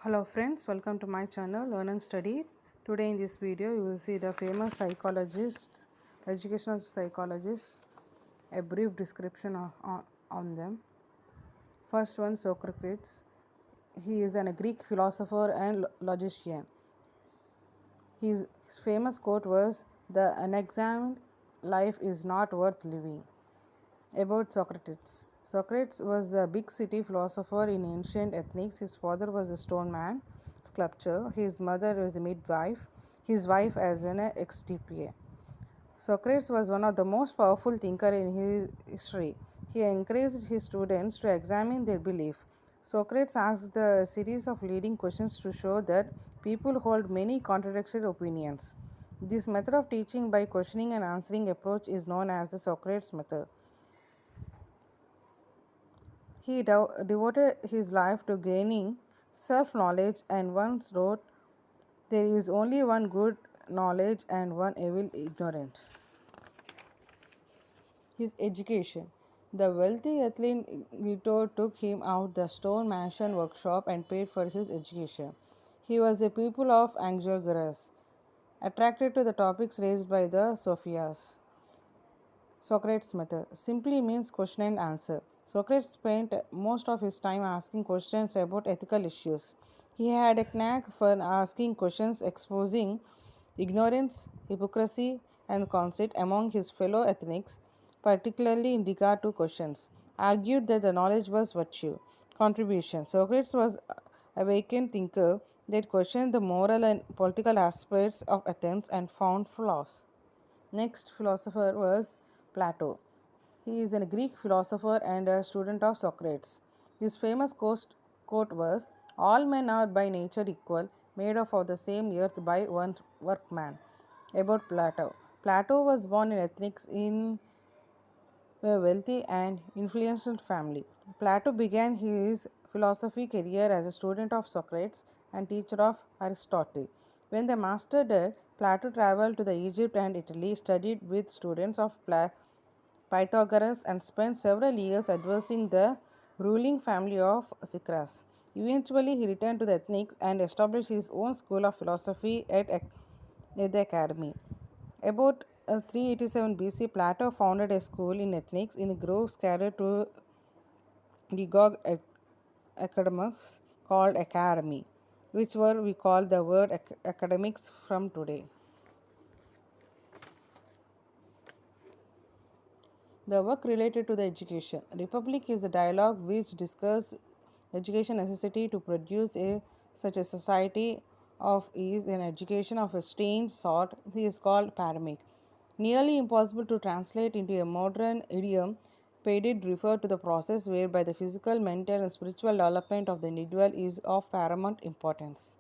Hello friends, welcome to my channel Learn and Study. Today in this video you will see the famous psychologists, educational psychologists, a brief description on them. First one, Socrates. He is a Greek philosopher and logician. His famous quote was, "The unexamined life is not worth living." About Socrates. Socrates was a big city philosopher in ancient Athens. His father was a stone man, sculptor. His mother was a midwife. His wife as an ex-TPA. Socrates was one of the most powerful thinkers in his history. He encouraged his students to examine their belief. Socrates asked a series of leading questions to show that people hold many contradictory opinions. This method of teaching by questioning and answering approach is known as the Socrates method. He devoted his life to gaining self knowledge and once wrote, "There is only one good knowledge and one evil ignorant." His education. The wealthy Athenian Guido took him out the stone mansion workshop and paid for his education. He was a pupil of Anaxagoras, attracted to the topics raised by the Sophias. Socrates' method simply means question and answer. Socrates spent most of his time asking questions about ethical issues. He had a knack for asking questions exposing ignorance, hypocrisy, and conceit among his fellow Athenics, particularly in regard to questions. Argued that the knowledge was virtue. Contribution. Socrates was a awakened thinker that questioned the moral and political aspects of Athens and found flaws. Next philosopher was Plato. He is a Greek philosopher and a student of Socrates. His famous quote was, "All men are by nature equal, made of the same earth by one workman." About Plato. Plato was born in Athens in a wealthy and influential family. Plato began his philosophy career as a student of Socrates and teacher of Aristotle. When the master died, Plato traveled to the Egypt and Italy, studied with students of Pythagoras, and spent several years advising the ruling family of Socrates. Eventually, he returned to the Athens and established his own school of philosophy at the academy. About 387 BC, Plato founded a school in Athens in a grove scattered to Degog academics called Academy, which were we call the word academics from today. The work related to the education. Republic is a dialogue which discusses education necessity to produce such a society of ease and education of a strange sort. He is called pandemic. Nearly impossible to translate into a modern idiom, Pedid refer to the process whereby the physical, mental, and spiritual development of the individual is of paramount importance.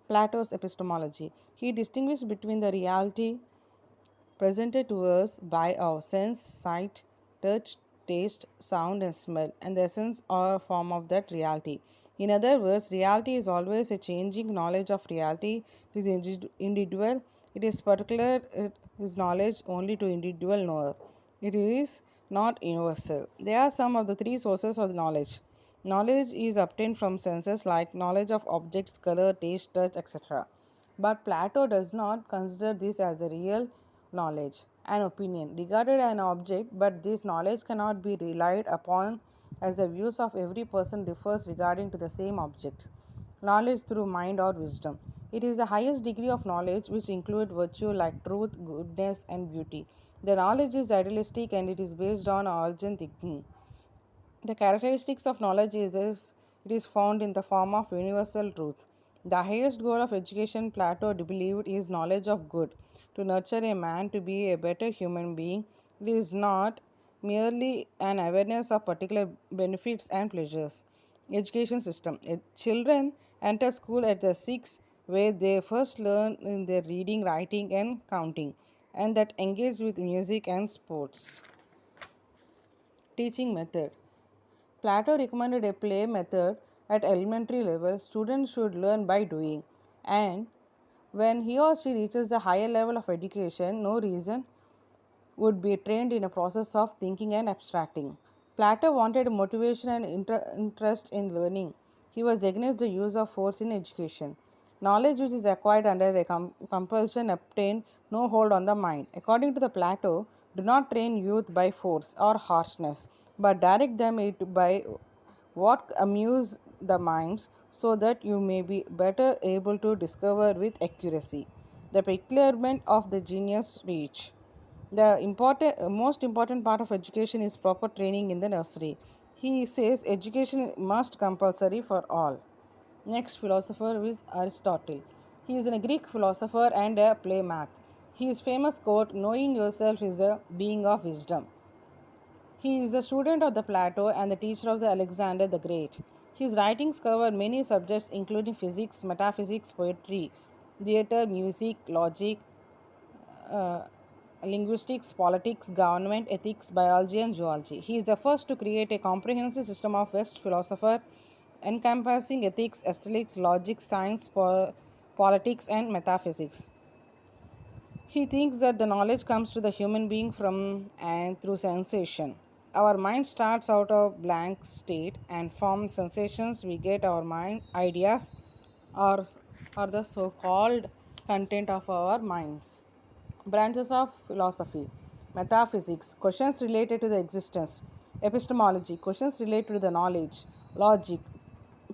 Plato's Epistemology. He distinguished between the reality presented to us by our sense, sight, touch, taste, sound, and smell, and the essence or form of that reality. In other words, reality is always a changing knowledge of reality. It is individual. It is particular. It is knowledge only to individual knower. It is not universal. There are some of the three sources of knowledge. Knowledge is obtained from senses like knowledge of objects, color, taste, touch, etc. But Plato does not consider this as the real knowledge. An opinion regarded an object, but this knowledge cannot be relied upon as the views of every person differs regarding to the same object. Knowledge through mind or wisdom. It is the highest degree of knowledge which include virtue like truth, goodness, and beauty. The knowledge is idealistic and it is based on origin thinking. The characteristics of knowledge is this: it is found in the form of universal truth. The highest goal of education, Plato believed, is knowledge of good. To nurture a man to be a better human being, it is not merely an awareness of particular benefits and pleasures. Education system. Children enter school at the 6 where they first learn in their reading, writing, and counting, and that engage with music and sports. Teaching method. Plato recommended a play method at elementary level. Students should learn by doing, and when he or she reaches the higher level of education, no reason would be trained in a process of thinking and abstracting. Plato wanted motivation and interest in learning. He was against the use of force in education. Knowledge which is acquired under a compulsion obtained no hold on the mind. According to the Plato, do not train youth by force or harshness, but direct them it by what amuse the minds, so that you may be better able to discover with accuracy the peculiarment of the genius reach. Most important part of education is proper training in the nursery. He says education must compulsory for all. Next philosopher is Aristotle. He is a Greek philosopher and a playmath. His famous quote, "Knowing yourself is a being of wisdom." He is a student of the Plato and the teacher of the Alexander the Great. His writings cover many subjects including physics, metaphysics, poetry, theatre, music, logic, uh, linguistics, politics, government, ethics, biology, and zoology. He is the first to create a comprehensive system of West philosopher encompassing ethics, aesthetics, logic, science, politics, and metaphysics. He thinks that the knowledge comes to the human being from and through sensation. Our mind starts out of blank state and from sensations we get our mind ideas or, or the so-called content of our minds. Branches of philosophy: metaphysics, questions related to the existence; epistemology, questions related to the knowledge; logic,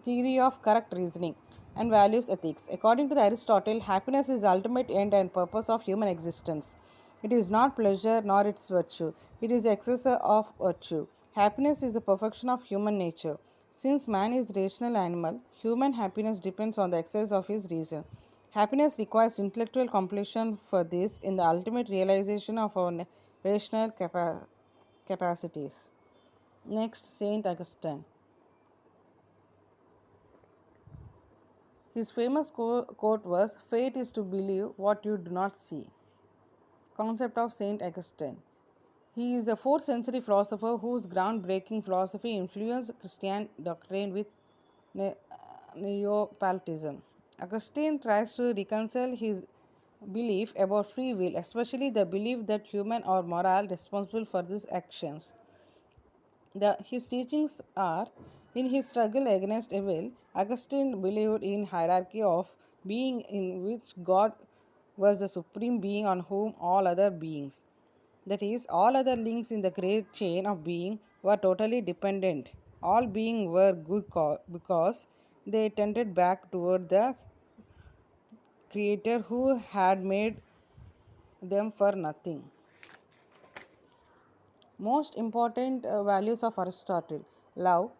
theory of correct reasoning; and values ethics. According to the Aristotle, happiness is the ultimate end and purpose of human existence. It is not pleasure nor its virtue, it is the excess of virtue. Happiness is the perfection of human nature. Since man is rational animal, human happiness depends on the excess of his reason. Happiness requires intellectual completion for this in the ultimate realization of our rational capacities. Next, Saint Augustine. His famous quote was, "Fate is to believe what you do not see." Concept of Saint Augustine. He is a 4th century philosopher whose groundbreaking philosophy influenced Christian doctrine with ne- Neoplatonism. Augustine tries to reconcile his belief about free will, especially the belief that humans are moral responsible for these actions. His teachings are: in his struggle against evil, Augustine believed in hierarchy of being in which God was the supreme being on whom all other beings, that is, all other links in the great chain of being, were totally dependent. All beings were good because they tended back toward the Creator who had made them for nothing. Most important values of Aristotle: love,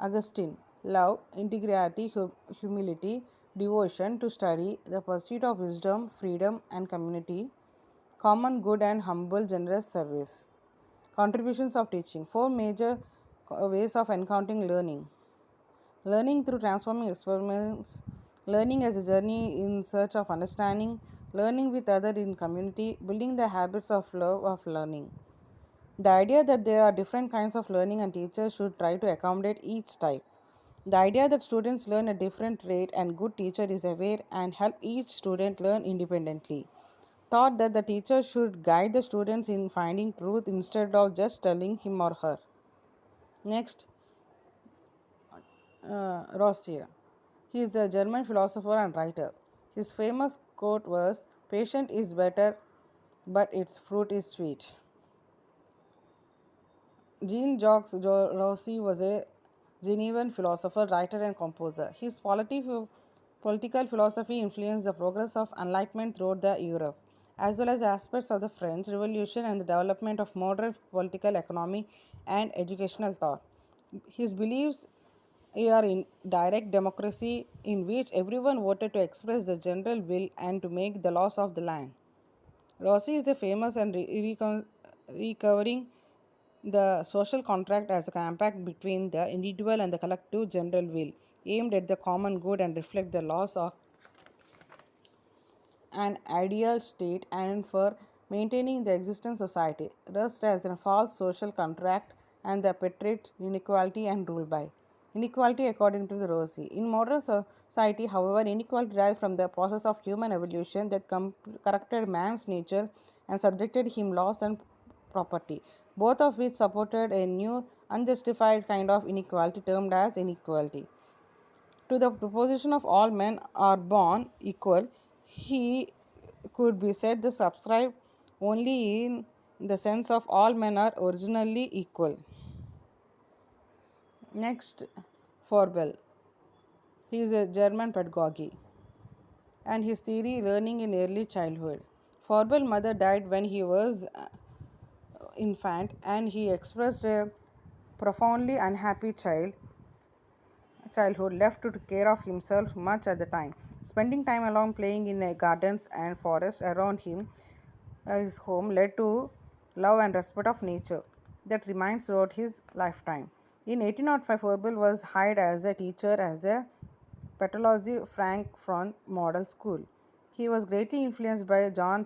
Augustine, love, integrity, humility, devotion to study, the pursuit of wisdom, freedom, and community, common good and humble, generous service. Contributions of teaching: 4 major ways of encountering learning. Learning through transforming experiments, learning as a journey in search of understanding, learning with others in community, building the habits of love of learning. The idea that there are different kinds of learning and teachers should try to accommodate each type. The idea that students learn at different rate and good teacher is aware and help each student learn independently. Thought that the teacher should guide the students in finding truth instead of just telling him or her. Next, Rossier. He is a German philosopher and writer. His famous quote was, "Patient is better, but its fruit is sweet." Jean-Jacques Rousseau was a Genevan philosopher, writer, and composer. His political philosophy influenced the progress of enlightenment throughout the Europe, as well as aspects of the French Revolution and the development of modern political economy and educational thought. His beliefs are in direct democracy, in which everyone voted to express the general will and to make the laws of the land. Rossi is the famous and recovering the social contract as a compact between the individual and the collective general will, aimed at the common good and reflect the laws of an ideal state and for maintaining the existing society, rust as a false social contract and the perpetuates inequality and rule by. Inequality according to the Rossi. In modern society, however, inequality derived from the process of human evolution that corrupted man's nature and subjected him loss and property, both of which supported a new unjustified kind of inequality termed as inequality. To the proposition of all men are born equal, he could be said to subscribe only in the sense of all men are originally equal. Next, Froebel. He is a German pedagogy and his theory learning in early childhood. Froebel's mother died when he was infant and he expressed a profoundly unhappy childhood left to take care of himself much at the time. Spending time alone playing in gardens and forests around him, his home, led to love and respect of nature that remains throughout his lifetime. In 1805, Froebel was hired as a teacher as a Pedagogy Frankfurt Model School. He was greatly influenced by John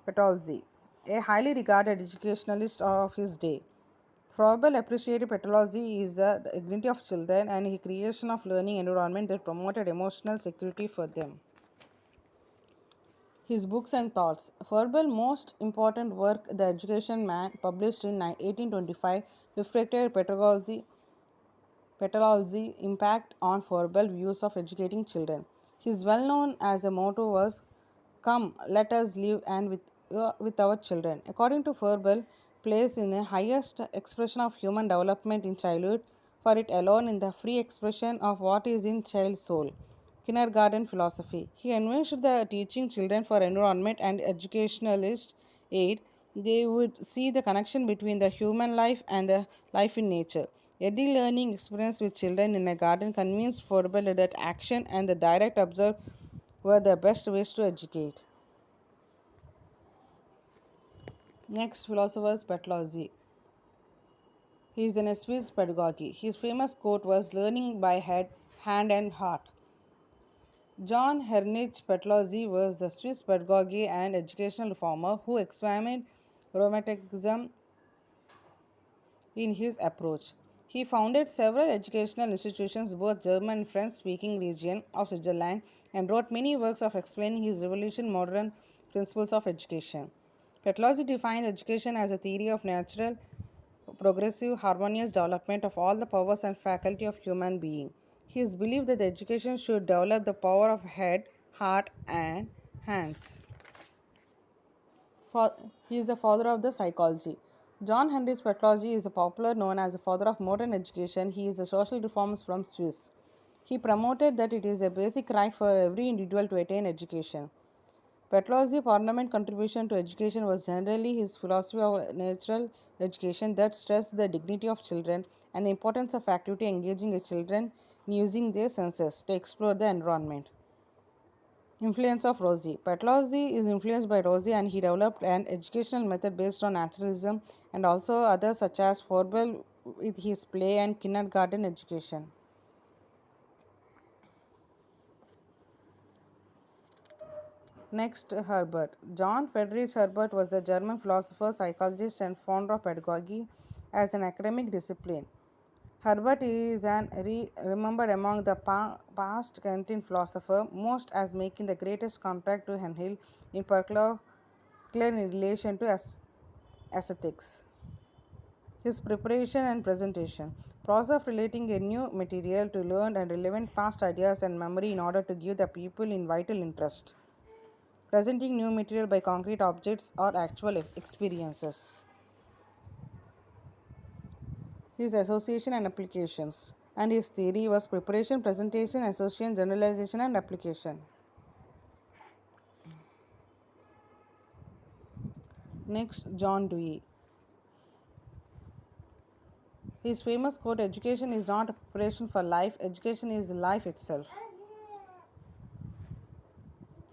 Pedagogy, a highly regarded educationalist of his day. Froebel appreciated pedagogy is the dignity of children and the creation of learning environment that promoted emotional security for them. His books and thoughts. Froebel's most important work, The Education Man, published in 1825, reflected pedagogy impact on Froebel's views of educating children. His well known as a motto was, "Come, let us live and with our children." According to Froebel, plays in the highest expression of human development in childhood, for it alone in the free expression of what is in child's soul. Kindergarten philosophy. He envisioned the teaching children for environment and educationalist aid. They would see the connection between the human life and the life in nature. Early learning experience with children in a garden convinced Froebel that action and the direct observe were the best ways to educate. Next, philosopher's pedagogy. He is an Swiss pedagogy. His famous quote was, "Learning by head, hand, and heart." John Heinrich Pedagogy was the Swiss pedagogy and educational reformer who examined Romanticism in his approach. He founded several educational institutions, both German and French speaking region of Switzerland, and wrote many works of explaining his revolution modern principles of education. Pedagogy defines education as a theory of natural, progressive, harmonious development of all the powers and faculty of human being. He is believed that education should develop the power of head, heart, and hands. He is the father of the psychology. John Heinrich Pedagogy is popular known as the father of modern education. He is a social reformist from Swiss. He promoted that it is a basic right for every individual to attain education. Pedagogy's parliament contribution to education was generally his philosophy of natural education that stressed the dignity of children and the importance of actively engaging the children in using their senses to explore the environment. Influence of Rossi. Pedagogy is influenced by Rossi and he developed an educational method based on naturalism and also others such as Froebel with his play and kindergarten education. Next, Herbert. John Friedrich Herbert was a German philosopher, psychologist, and founder of pedagogy as an academic discipline. Herbert is remembered among the past Kantian philosopher, most as making the greatest contact to Hegel, in particular clear in relation to aesthetics. His preparation and presentation. Process of relating a new material to learned and relevant past ideas and memory in order to give the people in vital interest. Presenting new material by concrete objects or actual experiences. His association and applications. And his theory was preparation, presentation, association, generalization, and application. Next, John Dewey. His famous quote, "Education is not a preparation for life, education is life itself."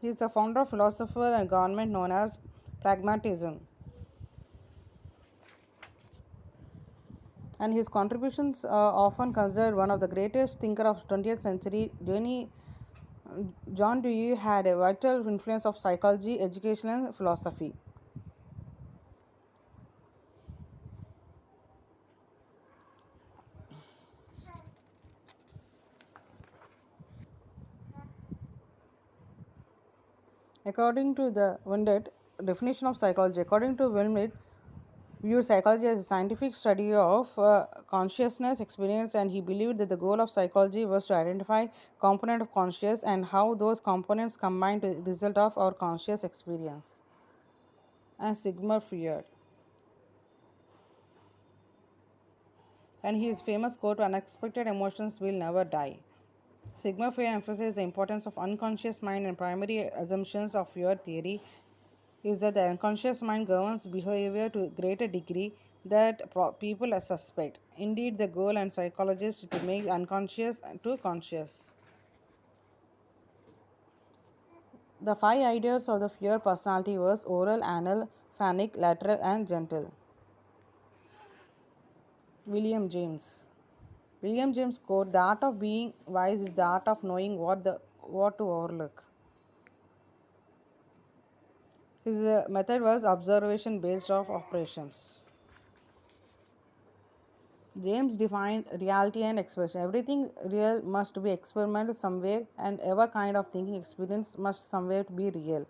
He is the founder of philosopher and government known as pragmatism. And his contributions are often considered one of the greatest thinkers of 20th century. John Dewey had a vital influence of psychology, education, and philosophy. According to the Wundt definition of psychology, according to Wundt, viewed psychology as a scientific study of consciousness experience, and he believed that the goal of psychology was to identify component of conscious and how those components combine to result of our conscious experience. And Sigmund Freud, and his famous quote, "Unexpected emotions will never die." Sigmund Freud emphasized the importance of unconscious mind, and primary assumptions of Freud theory is that the unconscious mind governs behavior to a greater degree that people suspect. Indeed, the goal and psychologists to make unconscious to conscious. The five ideas of the Freud personality was oral, anal, phanic, lateral, and gentle. William James. William James quote, "The art of being wise is the art of knowing what to overlook." His method was observation based of operations. James defined reality and expression. Everything real must be experimented somewhere, and every kind of thinking experience must somewhere be real.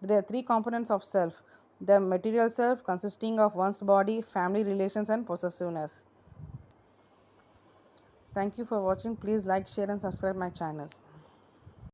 There are three components of self: the material self, consisting of one's body, family relations, and possessiveness. Thank you for watching. Please like, share, and subscribe my channel.